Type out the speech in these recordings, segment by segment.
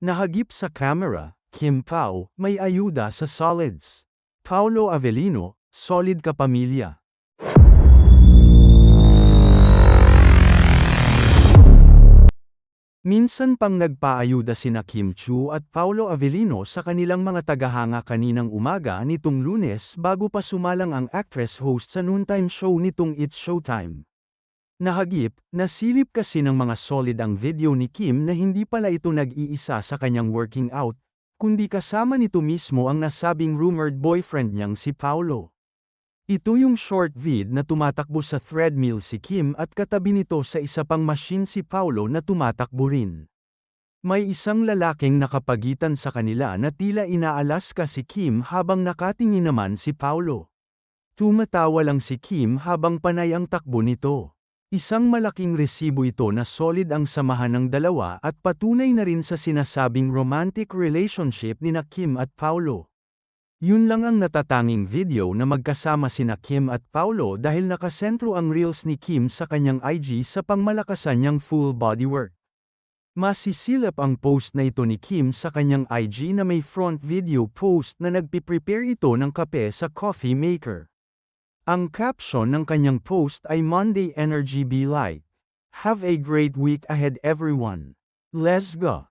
Nahagip sa camera, Kim Pao, may ayuda sa solids. Paolo Avellino, solid kapamilya. Minsan pang nagpaayuda sina Kim Chu at Paolo Avellino sa kanilang mga tagahanga kaninang umaga nitong Lunes bago pa sumalang ang actress-host sa noontime show nitong It's Showtime. Nahagip, nasilip kasi ng mga solid ang video ni Kim na hindi pala ito nag-iisa sa kanyang working out, kundi kasama nito mismo ang nasabing rumored boyfriend niyang si Paolo. Ito yung short vid na tumatakbo sa treadmill si Kim at katabi nito sa isa pang machine si Paolo na tumatakbo rin. May isang lalaking nakapagitan sa kanila na tila inaalaska si Kim habang nakatingin naman si Paolo. Tumatawa lang si Kim habang panay ang takbo nito. Isang malaking resibo ito na solid ang samahan ng dalawa at patunay na rin sa sinasabing romantic relationship nina Kim at Paolo. Yun lang ang natatanging video na magkasama sina Kim at Paolo dahil nakasentro ang reels ni Kim sa kanyang IG sa pangmalakasan niyang full body work. Masisilap ang post na ito ni Kim sa kanyang IG na may front video post na nagpiprepare ito ng kape sa coffee maker. Ang caption ng kanyang post ay Monday Energy Be Light. Have a great week ahead everyone. Let's go!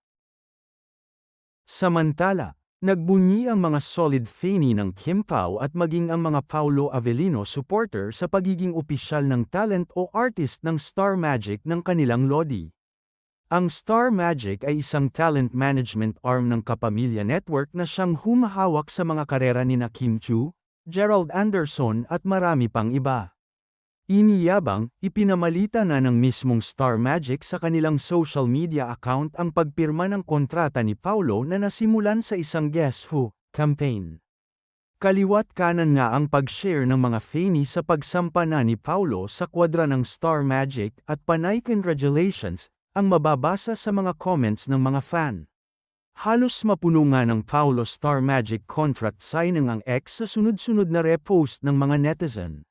Samantala, nagbunyi ang mga solid fanny ng Kim Pao at maging ang mga Paolo Avellino supporter sa pagiging opisyal ng talent o artist ng Star Magic ng kanilang lodi. Ang Star Magic ay isang talent management arm ng Kapamilya Network na siyang humahawak sa mga karera nina Kim Chu, Gerald Anderson at marami pang iba. Iniyabang, ipinamalita na ng mismong Star Magic sa kanilang social media account ang pagpirma ng kontrata ni Paolo na nasimulan sa isang Guess Who campaign. Kaliwat kanan nga ang pag-share ng mga fanny sa pagsampa na ni Paolo sa kwadra ng Star Magic at panay congratulations ang mababasa sa mga comments ng mga fan. Halos mapuno nga ng Paolo Star Magic contract signing ang ex sa sunod-sunod na repost ng mga netizen.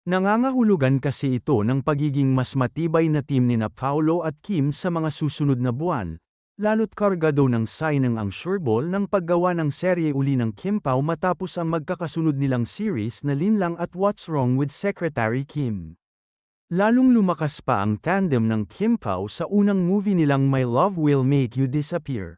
Nangangahulugan kasi ito ng pagiging mas matibay na team nina Paolo at Kim sa mga susunod na buwan, lalo't kargado ng signing ang sureball ng paggawa ng serye uli ng Kim Pao matapos ang magkakasunod nilang series na Linlang at What's Wrong with Secretary Kim. Lalong lumakas pa ang tandem ng Kim Pao sa unang movie nilang My Love Will Make You Disappear.